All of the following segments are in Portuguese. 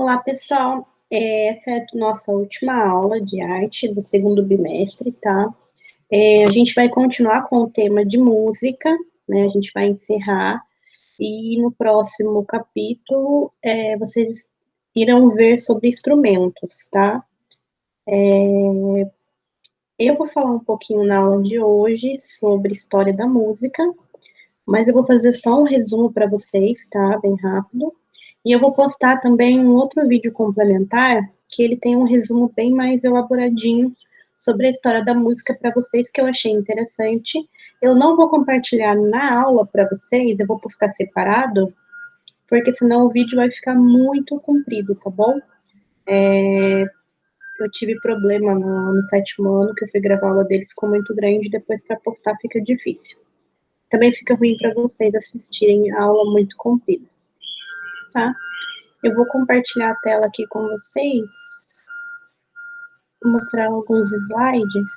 Olá, pessoal. Essa é a nossa última aula de arte do segundo bimestre, tá? A gente vai continuar com o tema de música, né? A gente vai encerrar e no próximo capítulo vocês irão ver sobre instrumentos, tá? Eu vou falar um pouquinho na aula de hoje sobre história da música, mas eu vou fazer só um resumo para vocês, tá? Bem rápido. E eu vou postar também um outro vídeo complementar, que ele tem um resumo bem mais elaboradinho sobre a história da música para vocês, que eu achei interessante. Eu não vou compartilhar na aula para vocês, eu vou postar separado, porque senão o vídeo vai ficar muito comprido, tá bom? Eu tive problema no sétimo ano, que eu fui gravar a aula deles, ficou muito grande, depois para postar fica difícil. Também fica ruim para vocês assistirem a aula muito comprida, tá? Eu vou compartilhar a tela aqui com vocês, vou mostrar alguns slides.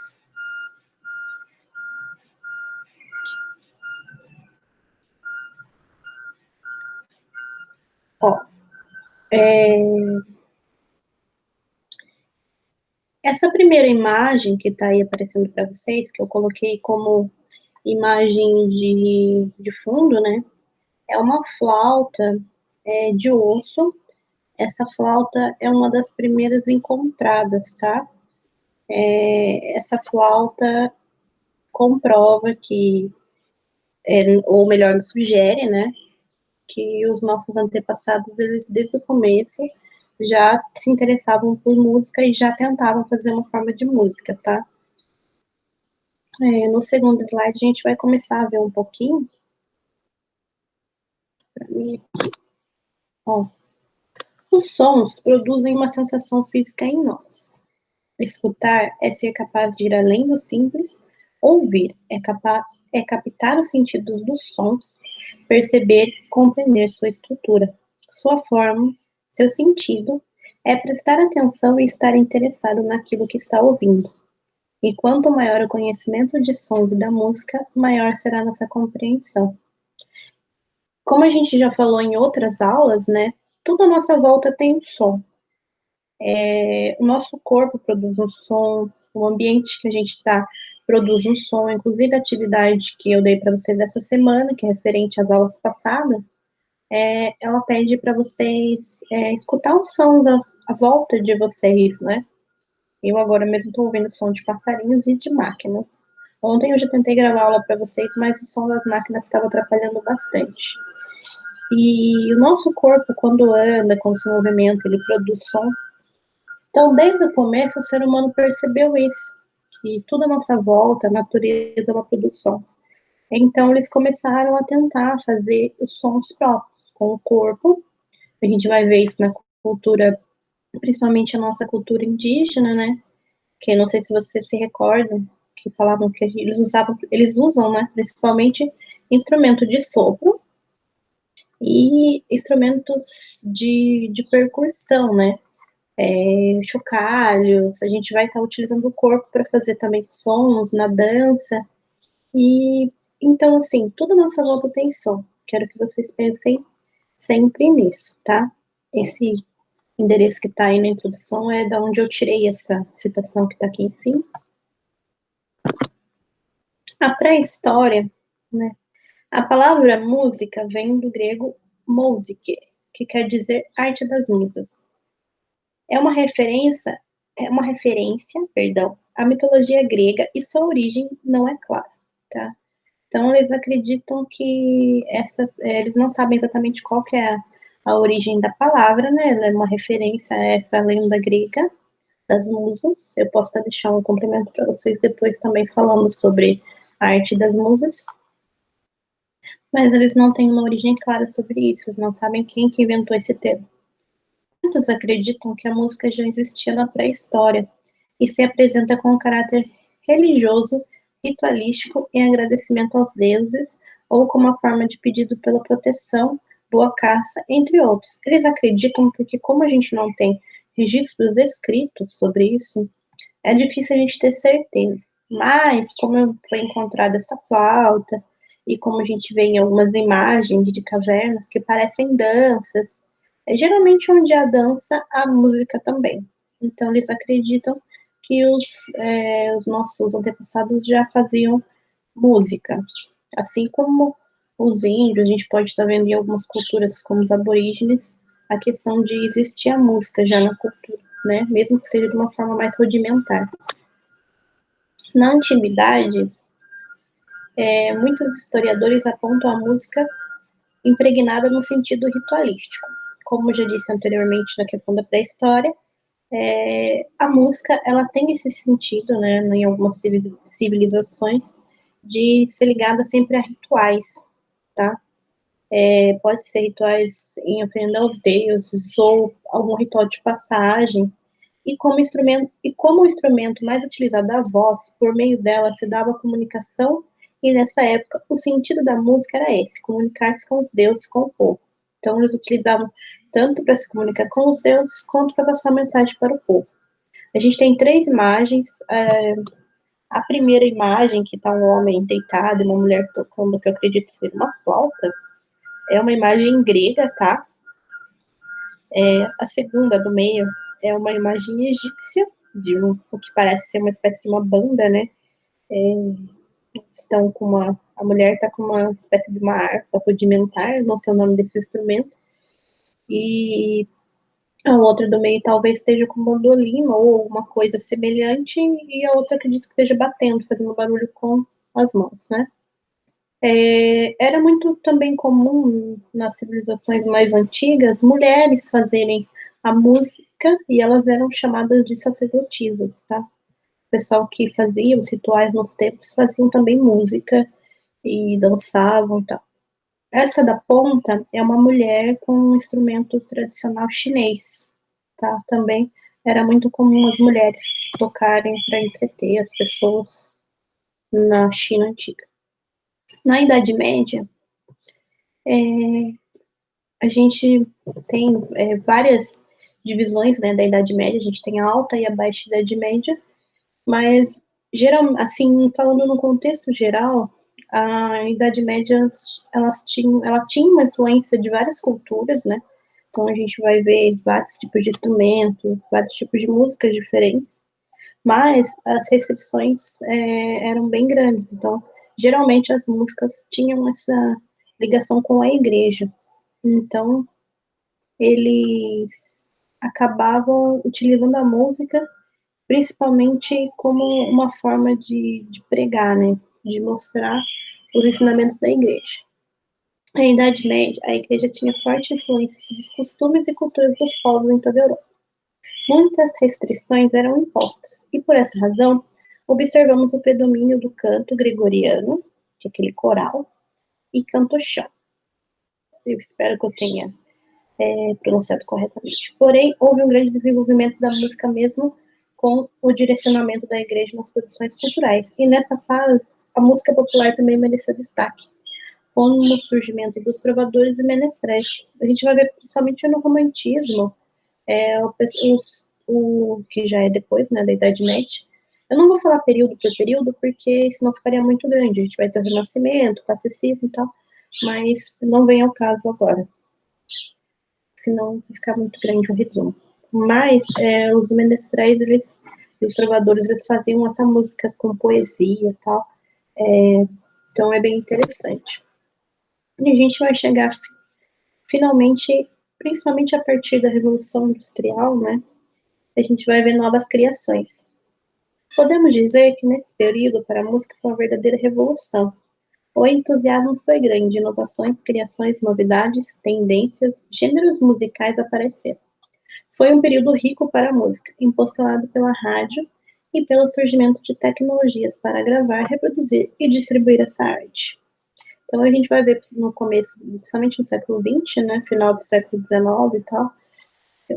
Ó, essa primeira imagem que está aí aparecendo para vocês, que eu coloquei como imagem de fundo, né? É uma flauta de osso. Essa flauta é uma das primeiras encontradas, tá? Essa flauta comprova que, ou melhor, sugere, né? Que os nossos antepassados, eles desde o começo já se interessavam por música e já tentavam fazer uma forma de música, tá? No segundo slide a gente vai começar a ver um pouquinho. Ó, os sons produzem uma sensação física em nós. Escutar é ser capaz de ir além do simples, ouvir é captar os sentidos dos sons, perceber e compreender sua estrutura, sua forma, seu sentido, é prestar atenção e estar interessado naquilo que está ouvindo. E quanto maior o conhecimento de sons e da música, maior será a nossa compreensão. Como a gente já falou em outras aulas, né, tudo à nossa volta tem um som. O nosso corpo produz um som, o ambiente que a gente está produz um som, inclusive a atividade que eu dei para vocês essa semana, que é referente às aulas passadas, ela pede para vocês escutar os sons à volta de vocês, né? Eu agora mesmo estou ouvindo o som de passarinhos e de máquinas. Ontem eu já tentei gravar aula para vocês, mas o som das máquinas estava atrapalhando bastante. E o nosso corpo, quando anda, quando se movimenta, ele produz som. Então, desde o começo, o ser humano percebeu isso, que tudo à nossa volta, a natureza, ela produz som. Então, eles começaram a tentar fazer os sons próprios com o corpo. A gente vai ver isso na cultura, principalmente a nossa cultura indígena, né? Que não sei se vocês se recordam, que falavam que eles usam, né? Principalmente instrumento de sopro e instrumentos de percussão, né? Chocalhos, a gente vai estar utilizando o corpo para fazer também sons na dança. E então, assim, tudo à nossa volta tem som. Quero que vocês pensem sempre nisso, tá? Esse endereço que está aí na introdução é da onde eu tirei essa citação que está aqui em cima. A pré-história, né? A palavra música vem do grego mousike, que quer dizer arte das musas. É uma referência, à mitologia grega e sua origem não é clara, tá? Então eles acreditam que eles não sabem exatamente qual que é a origem da palavra, né? Ela é uma referência a essa lenda grega das musas. Eu posso até deixar um complemento para vocês depois também falando sobre a arte das musas. Mas eles não têm uma origem clara sobre isso, eles não sabem quem que inventou esse termo. Muitos acreditam que a música já existia na pré-história e se apresenta com um caráter religioso, ritualístico, em agradecimento aos deuses ou como uma forma de pedido pela proteção, boa caça, entre outros. Eles acreditam porque, como a gente não tem registros escritos sobre isso, é difícil a gente ter certeza. Mas, como foi encontrada essa flauta, e como a gente vê em algumas imagens de cavernas que parecem danças, É geralmente onde a dança, a música também. Então, eles acreditam que os nossos antepassados já faziam música. Assim como os índios, a gente pode estar vendo em algumas culturas, como os aborígenes, a questão de existir a música já na cultura, né? Mesmo que seja de uma forma mais rudimentar. Na antiguidade, muitos historiadores apontam a música impregnada no sentido ritualístico. Como já disse anteriormente na questão da pré-história, a música ela tem esse sentido, né, em algumas civilizações, de ser ligada sempre a rituais, tá? Pode ser rituais em ofrenda aos deuses ou algum ritual de passagem. E como o instrumento mais utilizado é a voz, por meio dela se dava a comunicação, e nessa época o sentido da música era esse, comunicar-se com os deuses, com o povo. Então eles utilizavam tanto para se comunicar com os deuses, quanto para passar mensagem para o povo. A gente tem três imagens. A primeira imagem, que está um homem deitado e uma mulher tocando o que eu acredito ser uma flauta, é uma imagem grega, tá? A segunda do meio é uma imagem egípcia, o que parece ser uma espécie de uma banda, né? Estão com a mulher está com uma espécie de uma harpa rudimentar, não sei o nome desse instrumento, e a outra do meio talvez esteja com bandolim ou alguma coisa semelhante, e a outra acredito que esteja batendo, fazendo barulho com as mãos, né? Era muito também comum nas civilizações mais antigas mulheres fazerem a música, e elas eram chamadas de sacerdotisas, tá? O pessoal que fazia os rituais nos templos faziam também música e dançavam e tal. Essa da ponta é uma mulher com um instrumento tradicional chinês, tá? Também era muito comum as mulheres tocarem para entreter as pessoas na China antiga. Na Idade Média, a gente tem várias divisões, né, da Idade Média. A gente tem a Alta e a Baixa Idade Média, mas assim, falando no contexto geral, a Idade Média ela tinha uma influência de várias culturas, né? Então a gente vai ver vários tipos de instrumentos, vários tipos de músicas diferentes, mas as restrições eram bem grandes. Então, geralmente as músicas tinham essa ligação com a igreja. Então, eles acabavam utilizando a música principalmente como uma forma de pregar, né? De mostrar os ensinamentos da igreja. Na Idade Média, a igreja tinha forte influência sobre os costumes e culturas dos povos em toda a Europa. Muitas restrições eram impostas, e por essa razão, observamos o predomínio do canto gregoriano, que é aquele coral, e canto-chão. Eu espero que eu tenha pronunciado corretamente. Porém, houve um grande desenvolvimento da música mesmo com o direcionamento da igreja nas produções culturais. E nessa fase, a música popular também mereceu destaque, com o surgimento dos trovadores e menestréis. A gente vai ver principalmente no romantismo, o que já é depois, né, da Idade Média. Eu não vou falar período por período, porque senão ficaria muito grande. A gente vai ter o Renascimento, o Classicismo e tal, mas não vem ao caso agora, senão vai ficar muito grande o resumo. Mas os menestréis, e os trovadores, eles faziam essa música com poesia e tal, então é bem interessante. E a gente vai chegar finalmente, principalmente a partir da Revolução Industrial, né, a gente vai ver novas criações. Podemos dizer que nesse período para a música foi uma verdadeira revolução. O entusiasmo foi grande, inovações, criações, novidades, tendências, gêneros musicais apareceram. Foi um período rico para a música, impulsionado pela rádio e pelo surgimento de tecnologias para gravar, reproduzir e distribuir essa arte. Então a gente vai ver no começo, principalmente no século XX, né, final do século XIX e tal,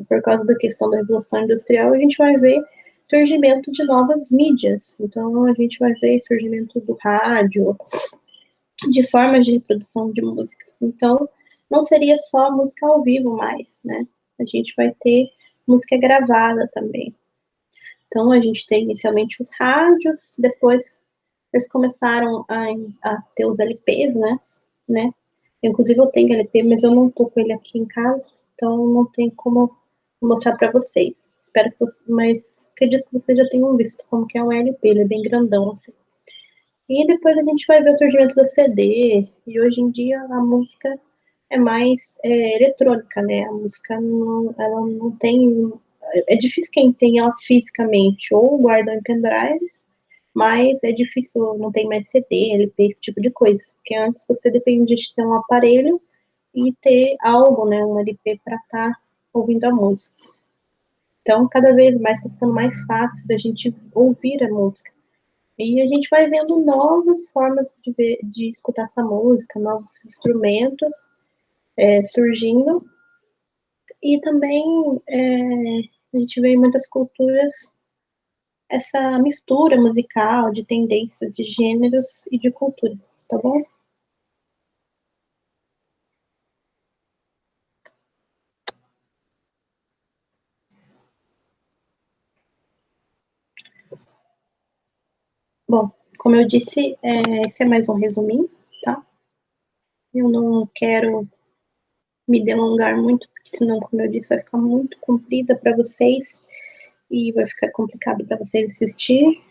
por causa da questão da Revolução Industrial, a gente vai ver surgimento de novas mídias. Então a gente vai ver surgimento do rádio, de formas de reprodução de música. Então não seria só música ao vivo mais, né? A gente vai ter música gravada também. Então a gente tem inicialmente os rádios, depois eles começaram a ter os LPs, né? Inclusive eu tenho LP, mas eu não tô com ele aqui em casa. então não tem como mostrar para vocês. Espero que vocês, mas acredito que vocês já tenham visto como que é um LP, ele é bem grandão, assim. E depois a gente vai ver o surgimento do CD, e hoje em dia a música é mais eletrônica, né? A música não, ela não tem. É difícil quem tem ela fisicamente, ou guarda em pendrives, mas é difícil, não tem mais CD, LP, esse tipo de coisa. Porque antes você dependia de ter um aparelho e ter algo, né? Um LP para estar ouvindo a música. Então, cada vez mais está ficando mais fácil da gente ouvir a música. E a gente vai vendo novas formas de escutar essa música, novos instrumentos surgindo. E também a gente vê em muitas culturas essa mistura musical de tendências de gêneros e de culturas, tá bom? Bom, como eu disse, esse é mais um resuminho, tá? Eu não quero me delongar muito, porque senão, como eu disse, vai ficar muito comprida para vocês e vai ficar complicado para vocês assistir.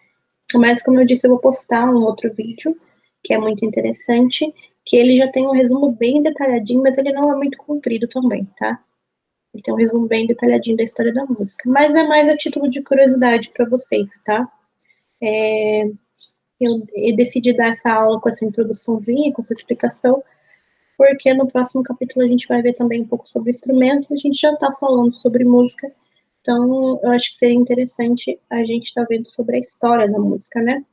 Mas, como eu disse, eu vou postar um outro vídeo que é muito interessante, que ele já tem um resumo bem detalhadinho, mas ele não é muito comprido também, tá? Ele tem um resumo bem detalhadinho da história da música. Mas é mais a título de curiosidade para vocês, tá? Eu decidi dar essa aula com essa introduçãozinha, com essa explicação, porque no próximo capítulo a gente vai ver também um pouco sobre instrumentos. A gente já está falando sobre música, então eu acho que seria interessante a gente estar vendo sobre a história da música, né?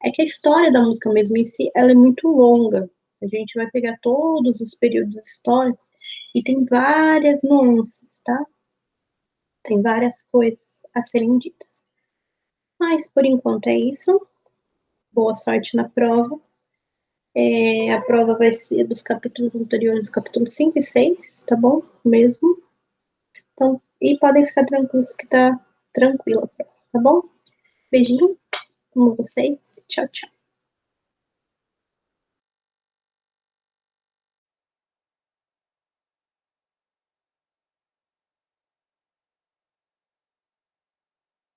É que a história da música mesmo em si, ela é muito longa. A gente vai pegar todos os períodos históricos e tem várias nuances, tá? Tem várias coisas a serem ditas. Mas por enquanto é isso. Boa sorte na prova. A prova vai ser dos capítulos anteriores, do capítulo 5 e 6, tá bom? Mesmo. Então, e podem ficar tranquilos que tá tranquila a prova, tá bom? Beijinho, amo vocês. Tchau, tchau.